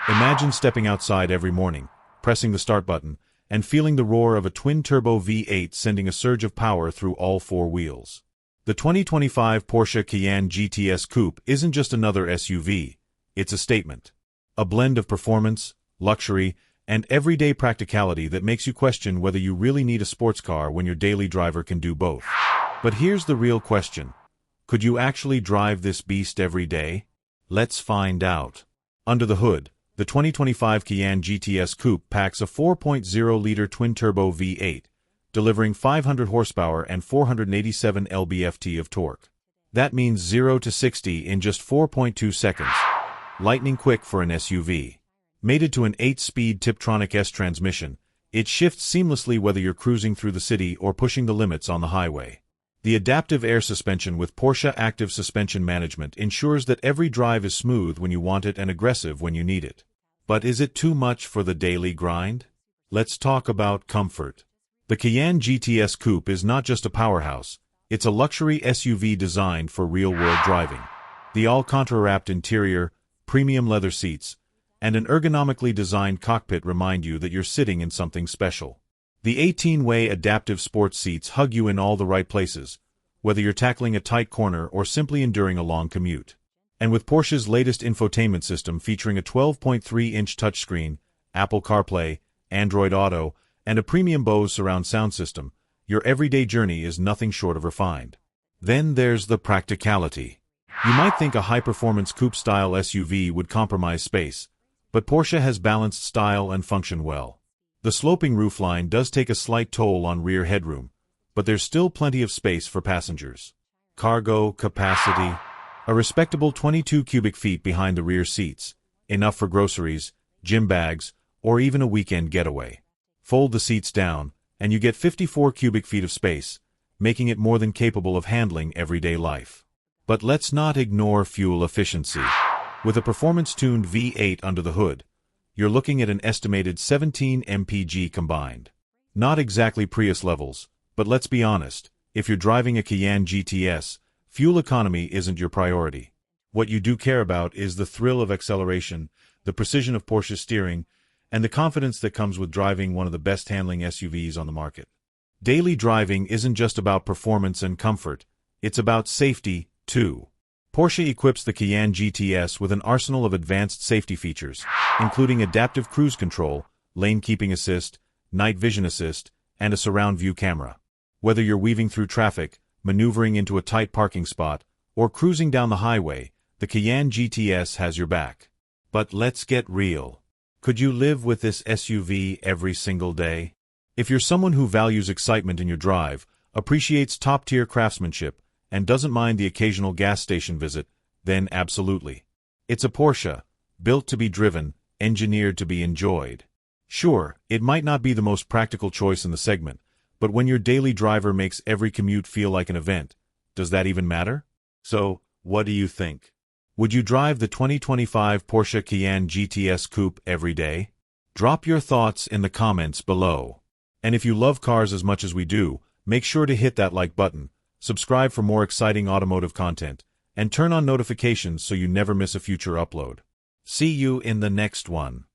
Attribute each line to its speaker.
Speaker 1: Imagine stepping outside every morning, pressing the start button, and feeling the roar of a twin-turbo V8 sending a surge of power through all four wheels. The 2025 Porsche Cayenne GTS Coupe isn't just another SUV, it's a statement. A blend of performance, luxury, and everyday practicality that makes you question whether you really need a sports car when your daily driver can do both. But here's the real question. Could you actually drive this beast every day? Let's find out. Under the hood, the 2025 Cayenne GTS Coupe packs a 4.0-liter twin-turbo V8, delivering 500 horsepower and 487 lb-ft of torque. That means 0 to 60 in just 4.2 seconds. Lightning quick for an SUV. Mated to an 8-speed Tiptronic S transmission, it shifts seamlessly whether you're cruising through the city or pushing the limits on the highway. The adaptive air suspension with Porsche Active Suspension Management ensures that every drive is smooth when you want it and aggressive when you need it. But is it too much for the daily grind? Let's talk about comfort. The Cayenne GTS Coupe is not just a powerhouse, it's a luxury SUV designed for real-world driving. The Alcantara-wrapped interior, premium leather seats, and an ergonomically designed cockpit remind you that you're sitting in something special. The 18-way adaptive sports seats hug you in all the right places, whether you're tackling a tight corner or simply enduring a long commute. And with Porsche's latest infotainment system featuring a 12.3-inch touchscreen, Apple CarPlay, Android Auto, and a premium Bose surround sound system, your everyday journey is nothing short of refined. Then there's the practicality. You might think a high-performance coupe-style SUV would compromise space, but Porsche has balanced style and function well. The sloping roofline does take a slight toll on rear headroom, but there's still plenty of space for passengers. Cargo capacity. A respectable 22 cubic feet behind the rear seats, enough for groceries, gym bags, or even a weekend getaway. Fold the seats down, and you get 54 cubic feet of space, making it more than capable of handling everyday life. But let's not ignore fuel efficiency. With a performance-tuned V8 under the hood, you're looking at an estimated 17 mpg combined. Not exactly Prius levels, but let's be honest, if you're driving a Cayenne GTS, fuel economy isn't your priority. What you do care about is the thrill of acceleration, the precision of Porsche's steering, and the confidence that comes with driving one of the best-handling SUVs on the market. Daily driving isn't just about performance and comfort, it's about safety, too. Porsche equips the Cayenne GTS with an arsenal of advanced safety features, including adaptive cruise control, lane keeping assist, night vision assist, and a surround view camera. Whether you're weaving through traffic, maneuvering into a tight parking spot, or cruising down the highway, the Cayenne GTS has your back. But let's get real. Could you live with this SUV every single day? If you're someone who values excitement in your drive, appreciates top-tier craftsmanship, and doesn't mind the occasional gas station visit, then absolutely. It's a Porsche, built to be driven, engineered to be enjoyed. Sure, it might not be the most practical choice in the segment, but when your daily driver makes every commute feel like an event, does that even matter? So, what do you think? Would you drive the 2025 Porsche Cayenne GTS Coupe every day? Drop your thoughts in the comments below. And if you love cars as much as we do, make sure to hit that like button, subscribe for more exciting automotive content, and turn on notifications so you never miss a future upload. See you in the next one.